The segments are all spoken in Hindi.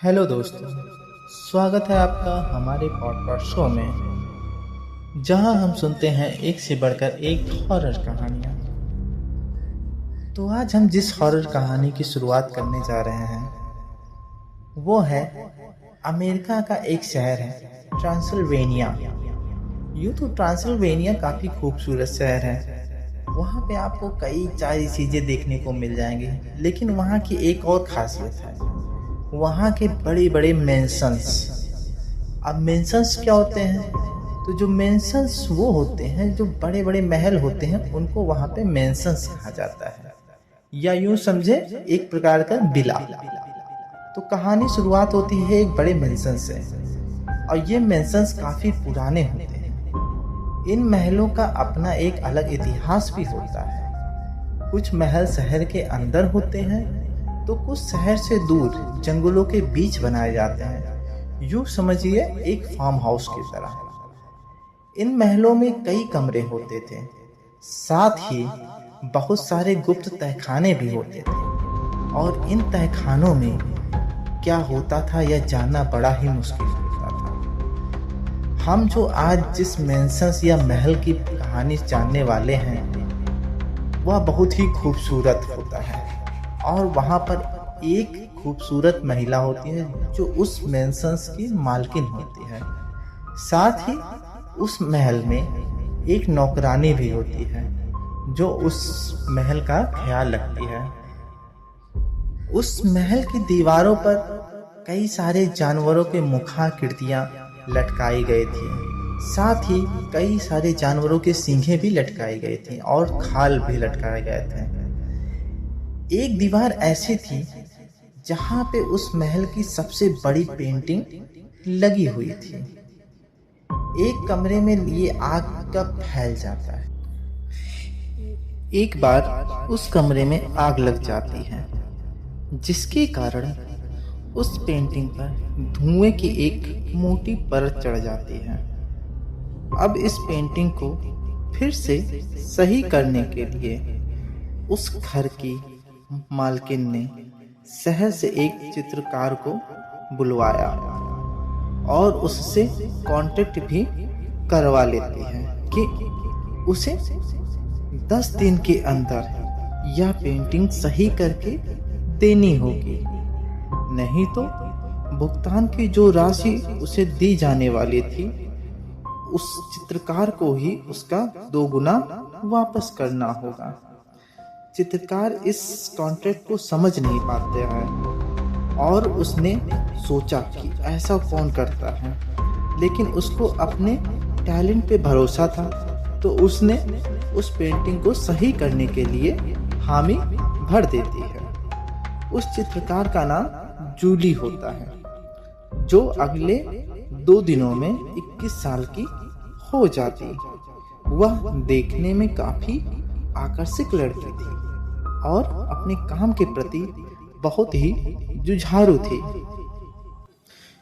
हेलो दोस्तों, स्वागत है आपका हमारे पॉडकास्ट शो में, जहां हम सुनते हैं एक से बढ़कर एक हॉरर कहानियां। तो आज हम जिस हॉरर कहानी की शुरुआत करने जा रहे हैं वो है अमेरिका का एक शहर है ट्रांसिल्वेनिया। यूँ तो ट्रांसिल्वेनिया काफ़ी खूबसूरत शहर है। वहाँ पे आपको कई सारी चीज़ें देखने को मिल जाएंगी, लेकिन वहाँ की एक और ख़ासियत है, वहाँ के बड़े बड़े मेंशंस। अब मेंशंस क्या होते हैं? तो जो मेंशंस वो होते हैं, जो बड़े बड़े महल होते हैं, उनको वहाँ पे मेंशंस कहा जाता है, या यूँ समझे एक प्रकार का विला। तो कहानी शुरुआत होती है एक बड़े मेंशन से, और ये मेंशंस काफ़ी पुराने होते हैं। इन महलों का अपना एक अलग इतिहास भी होता है। कुछ महल शहर के अंदर होते हैं, तो कुछ शहर से दूर जंगलों के बीच बनाए जाते हैं, यूँ समझिए एक फार्म हाउस की तरह। इन महलों में कई कमरे होते थे, साथ ही बहुत सारे गुप्त तहखाने भी होते थे। और इन तहखानों में क्या होता था यह जानना बड़ा ही मुश्किल होता था। हम जो आज जिस मेंशंस या महल की कहानी जानने वाले हैं, वह बहुत ही खूबसूरत होता है, और वहाँ पर एक खूबसूरत महिला होती है जो उस मेंशंस की मालकिन होती है। साथ ही उस महल में एक नौकरानी भी होती है जो उस महल का ख्याल रखती है। उस महल की दीवारों पर कई सारे जानवरों के मुखाकृतियाँ लटकाई गई थी, साथ ही कई सारे जानवरों के सींगें भी लटकाई गई थी और खाल भी लटकाए गए थे। एक दीवार ऐसी थी जहाँ पे उस महल की सबसे बड़ी पेंटिंग लगी हुई थी। एक कमरे में ये आग का फैल जाता है। एक बार उस कमरे में आग लग जाती है, जिसके कारण उस पेंटिंग पर धुएं की एक मोटी परत चढ़ जाती है। अब इस पेंटिंग को फिर से सही करने के लिए उस घर की मालकिन ने शहर से एक चित्रकार को बुलवाया और उससे कांटेक्ट भी करवा लेती है कि उसे 10 दिन के अंदर यह पेंटिंग सही करके देनी होगी, नहीं तो भुगतान की जो राशि उसे दी जाने वाली थी, उस चित्रकार को ही उसका 2 गुना वापस करना होगा। चित्रकार इस कॉन्ट्रैक्ट को समझ नहीं पाते हैं और उसने सोचा कि ऐसा कौन करता है, लेकिन उसको अपने टैलेंट पे भरोसा था, तो उसने उस पेंटिंग को सही करने के लिए हामी भर देती है। उस चित्रकार का नाम जूली होता है, जो अगले 2 दिनों में 21 साल की हो जाती। वह देखने में काफी आकर्षक लड़की थी और अपने काम के प्रति बहुत ही जुझारू थी।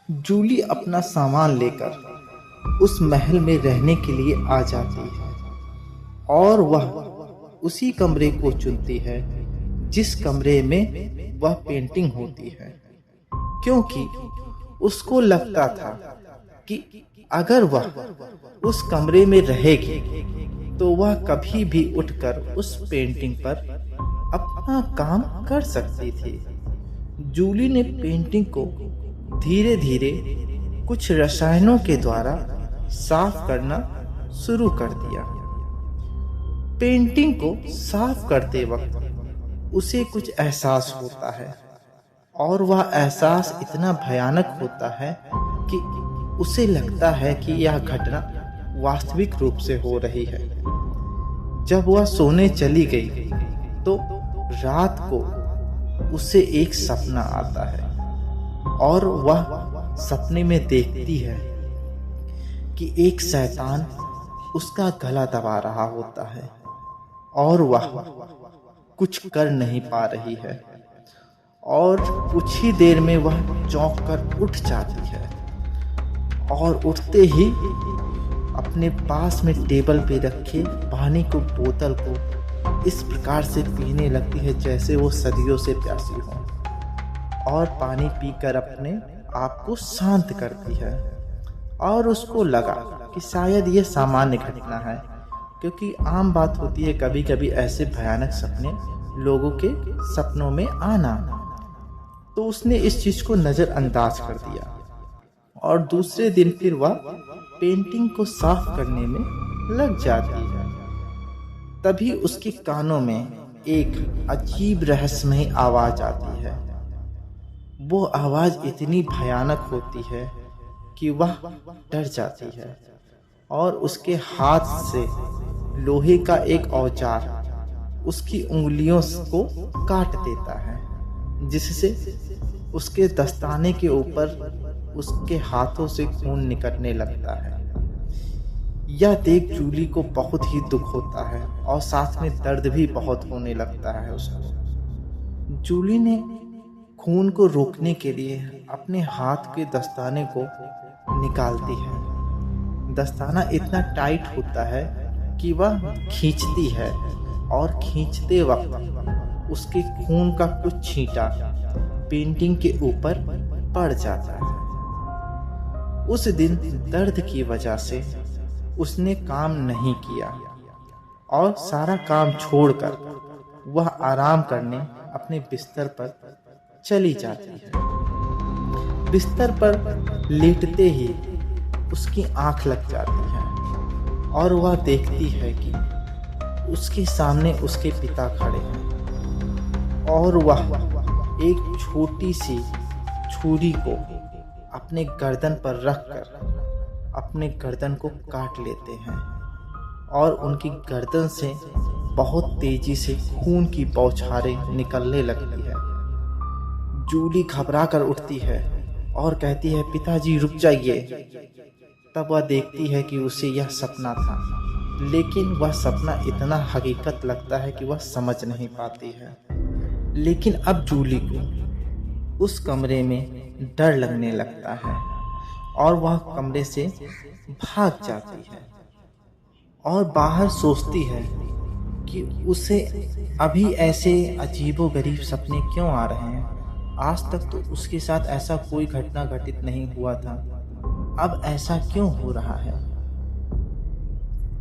जूली अपना सामान लेकर उस महल में रहने के लिए आ जाती है और वह उसी कमरे को चुनती है जिस कमरे में वह पेंटिंग होती है, क्योंकि उसको लगता था कि अगर वह उस कमरे में रहेगी तो वह कभी भी उठकर उस पेंटिंग पर अपना काम कर सकती थी। जूली ने पेंटिंग को धीरे धीरे कुछ रसायनों के द्वारा साफ करना शुरू कर दिया। पेंटिंग को साफ करते वक्त उसे कुछ एहसास होता है, और वह एहसास इतना भयानक होता है कि उसे लगता है कि यह घटना वास्तविक रूप से हो रही है। जब वह सोने चली गई तो रात को उसे एक सपना आता है, और वह सपने में देखती है कि एक शैतान उसका गला दबा रहा होता है और वह कुछ कर नहीं पा रही है, और कुछ ही देर में वह चौंक कर उठ जाती है और उठते ही अपने पास में टेबल पे रखे पानी को बोतल को इस प्रकार से पीने लगती है जैसे वो सदियों से प्यासी हो। और पानी पीकर अपने आप को शांत करती है। और उसको लगा कि शायद ये सामान्य घटना है, क्योंकि आम बात होती है कभी कभी ऐसे भयानक सपने लोगों के सपनों में आना। तो उसने इस चीज को नजरअंदाज कर दिया और दूसरे दिन फिर वह पेंटिंग को साफ करने में लग जाती है। तभी उसके कानों में एक अजीब रहस्यमयी आवाज आती है। वो आवाज इतनी भयानक होती है कि वह डर जाती है और उसके हाथ से लोहे का एक औजार उसकी उंगलियों को काट देता है, जिससे उसके दस्ताने के ऊपर उसके हाथों से खून निकलने लगता है। यह देख जूली को बहुत ही दुख होता है और साथ में दर्द भी बहुत होने लगता है उसको। जूली ने खून को रोकने के लिए अपने हाथ के दस्ताने को निकालती है। दस्ताना इतना टाइट होता है कि वह खींचती है और खींचते वक्त उसके खून का कुछ छींटा पेंटिंग के ऊपर पड़ जाता है। उस दिन दर्द की वजह से उसने काम नहीं किया और सारा काम छोड़कर वह आराम करने अपने बिस्तर पर चली जाती है। बिस्तर पर लेटते ही उसकी आंख लग जाती है और वह देखती है कि उसके सामने उसके पिता खड़े हैं और वह एक छोटी सी छुरी को अपने गर्दन पर रखकर अपने गर्दन को काट लेते हैं और उनकी गर्दन से बहुत तेजी से खून की बौछारें निकलने लगती है। जूली घबरा कर उठती है और कहती है, पिताजी रुक जाइए। तब वह देखती है कि उसे यह सपना था, लेकिन वह सपना इतना हकीकत लगता है कि वह समझ नहीं पाती है। लेकिन अब जूली को उस कमरे में डर लगने लगता है और वह कमरे से भाग जाती है और बाहर सोचती है कि उसे अभी ऐसे अजीबोगरीब सपने क्यों आ रहे हैं। आज तक तो उसके साथ ऐसा कोई घटना घटित नहीं हुआ था, अब ऐसा क्यों हो रहा है।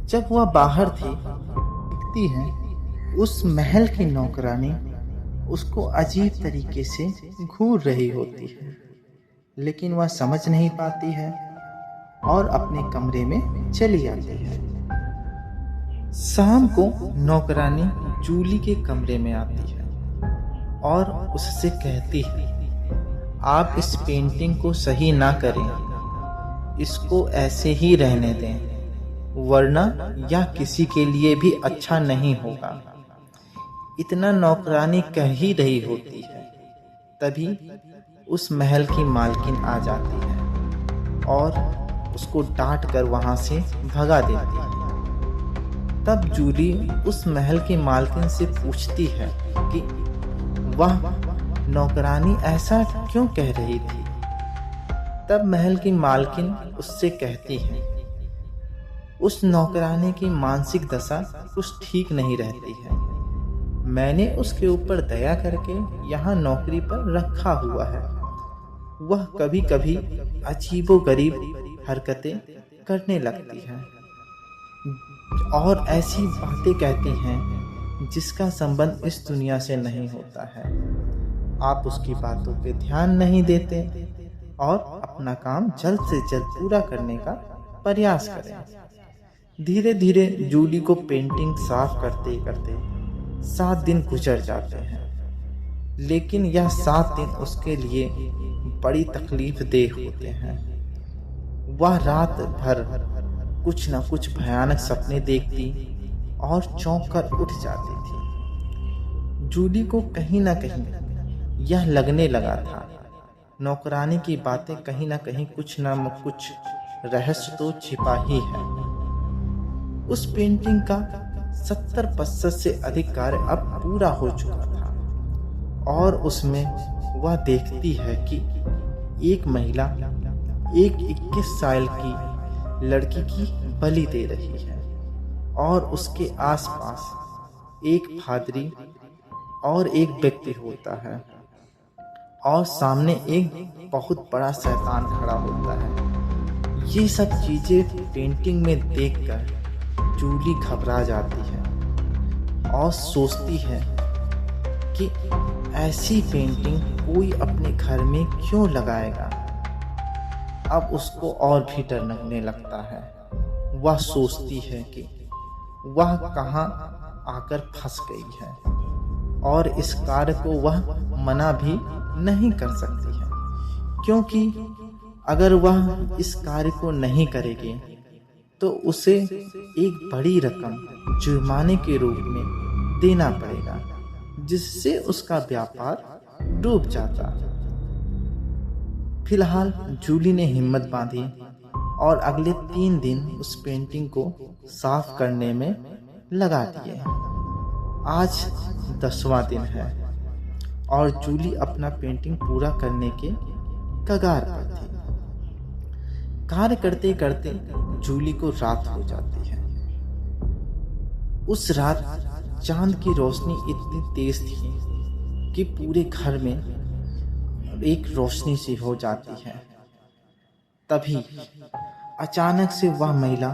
जब वह बाहर थी, दिखती है उस महल की नौकरानी उसको अजीब तरीके से घूर रही होती है, लेकिन वह समझ नहीं पाती है और अपने कमरे में चली आती है। शाम को नौकरानी जूली के कमरे में आती है और उससे कहती है, आप इस पेंटिंग को सही ना करें, इसको ऐसे ही रहने दें, वरना यह किसी के लिए भी अच्छा नहीं होगा। इतना नौकरानी कह ही रही होती है, तभी उस महल की मालकिन आ जाती है और उसको डांट कर वहां से भगा देती है। तब जूली उस महल की मालकिन से पूछती है कि वह नौकरानी ऐसा क्यों कह रही थी। तब महल की मालकिन उससे कहती है, उस नौकरानी की मानसिक दशा कुछ ठीक नहीं रहती है, मैंने उसके ऊपर दया करके यहाँ नौकरी पर रखा हुआ है। वह कभी कभी अजीबोगरीब हरकतें करने लगती है और ऐसी बातें कहती हैं जिसका संबंध इस दुनिया से नहीं होता है। आप उसकी बातों पे ध्यान नहीं देते और अपना काम जल्द से जल्द पूरा करने का प्रयास करें। धीरे धीरे जूली को पेंटिंग साफ करते करते 7 दिन गुजर जाते हैं, लेकिन यह 7 दिन उसके लिए बड़ी तकलीफ देह होते हैं। वह रात भर कुछ न कुछ भयानक सपने देखती और चौंक कर उठ जाती थी। जूली को कहीं न कहीं यह लगने लगा था, नौकरानी की बातें कहीं न कहीं कुछ न कुछ रहस्य तो छिपा ही है। उस पेंटिंग का 70% से अधिक कार्य अब पूरा हो चुका था और उसमें वह देखती है कि एक महिला एक 21 साल की लड़की की बलि दे रही है और उसके आसपास एक पादरी और एक व्यक्ति होता है। और सामने एक बहुत बड़ा शैतान खड़ा होता है। ये सब चीज़ें पेंटिंग में देखकर जूली घबरा जाती है और सोचती है कि ऐसी पेंटिंग कोई अपने घर में क्यों लगाएगा। अब उसको और भी डर लगने लगता है। वह सोचती है कि वह कहाँ आकर फंस गई है और इस कार्य को वह मना भी नहीं कर सकती है, क्योंकि अगर वह इस कार्य को नहीं करेगी तो उसे एक बड़ी रकम जुर्माने के रूप में देना पड़ेगा, जिससे उसका व्यापार डूब जाता। फिलहाल जूली ने हिम्मत बांधी और अगले 3 दिन उस पेंटिंग को साफ करने में लगा दिए। आज 10वां दिन है और जूली अपना पेंटिंग पूरा करने के कगार पर थी। कार्य करते करते जूली को रात हो जाती है। उस रात चांद की रोशनी इतनी तेज थी कि पूरे घर में एक रोशनी सी हो जाती है। तभी अचानक से वह महिला,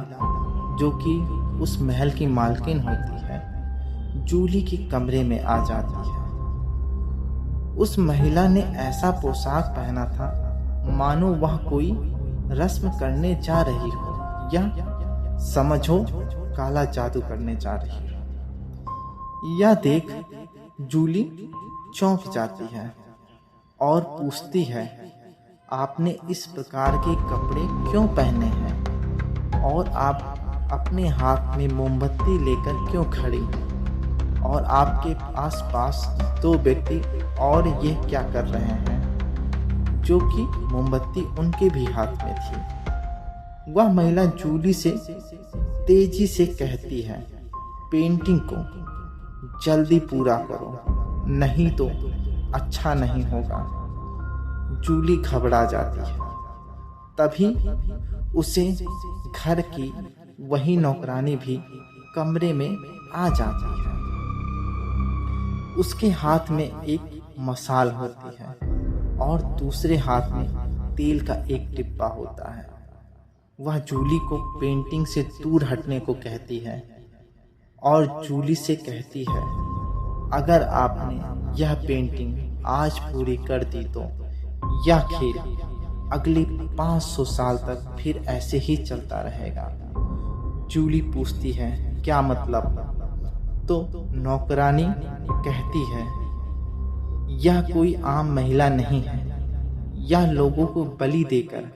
जो कि उस महल की मालकिन होती है, जूली के कमरे में आ जाती है। उस महिला ने ऐसा पोशाक पहना था मानो वह कोई रस्म करने जा रही हो या समझो काला जादू करने जा रही हो। यह देख जूली चौंक जाती है और पूछती है, आपने इस प्रकार के कपड़े क्यों पहने हैं और आप अपने हाथ में मोमबत्ती लेकर क्यों खड़ी हैं और आपके आसपास 2 व्यक्ति और ये क्या कर रहे हैं, जो कि मोमबत्ती उनके भी हाथ में थी। वह महिला जूली से तेजी से कहती है, पेंटिंग को जल्दी पूरा करो, नहीं तो अच्छा नहीं होगा। जूली घबरा जाती है। तभी उसे घर की वही नौकरानी भी कमरे में आ जाती है। उसके हाथ में एक मसाल होती है और दूसरे हाथ में तेल का एक डिब्बा होता है। वह जूली को पेंटिंग से दूर हटने को कहती है और जूली से कहती है, अगर आपने यह पेंटिंग आज पूरी कर दी तो यह खेल अगले 500 साल तक फिर ऐसे ही चलता रहेगा। जूली पूछती है, क्या मतलब? तो नौकरानी कहती है, यह कोई आम महिला नहीं है, यह लोगों को बलि देकर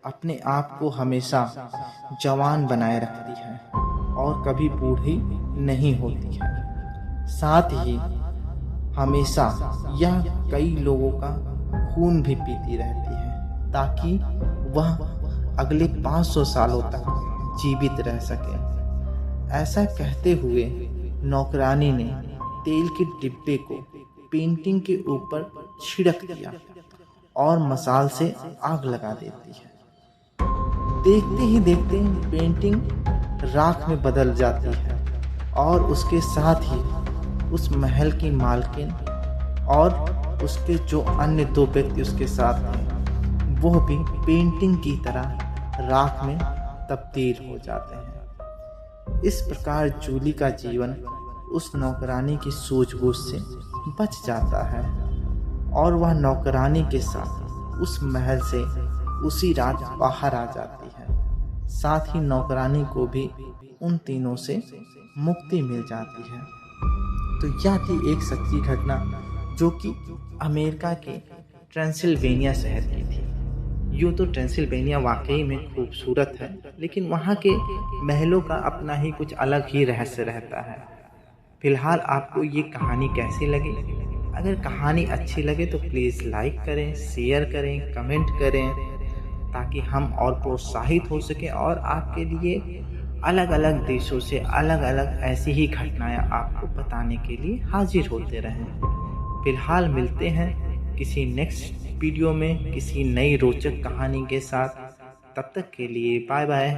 अपने आप को हमेशा जवान बनाए रखती है और कभी बूढ़ी नहीं होती है। साथ ही हमेशा यह कई लोगों का खून भी पीती रहती है ताकि वह अगले 500 सालों तक जीवित रह सके। ऐसा कहते हुए नौकरानी ने तेल के डिब्बे को पेंटिंग के ऊपर छिड़क दिया और मसाल से आग लगा देती है। देखते ही देखते पेंटिंग राख में बदल जाती है और उसके साथ ही उस महल की मालकिन और उसके जो अन्य 2 व्यक्ति उसके साथ थे वो भी पेंटिंग की तरह राख में तब्दील हो जाते हैं। इस प्रकार जूली का जीवन उस नौकरानी की सूझबूझ से बच जाता है और वह नौकरानी के साथ उस महल से उसी रात बाहर आ जाती है। साथ ही नौकरानी को भी उन तीनों से मुक्ति मिल जाती है। तो यह थी एक सच्ची घटना जो कि अमेरिका के ट्रांसिल्वेनिया शहर की थी। यूँ तो ट्रांसिल्वेनिया वाकई में खूबसूरत है, लेकिन वहाँ के महलों का अपना ही कुछ अलग ही रहस्य रहता है। फिलहाल आपको ये कहानी कैसी लगी? अगर कहानी अच्छी लगे तो प्लीज़ लाइक करें, शेयर करें, कमेंट करें, ताकि हम और प्रोत्साहित हो सकें और आपके लिए अलग अलग देशों से अलग अलग ऐसी ही घटनाएं आपको बताने के लिए हाजिर होते रहें। फिलहाल मिलते हैं किसी नेक्स्ट वीडियो में किसी नई रोचक कहानी के साथ। तब तक के लिए बाय बाय।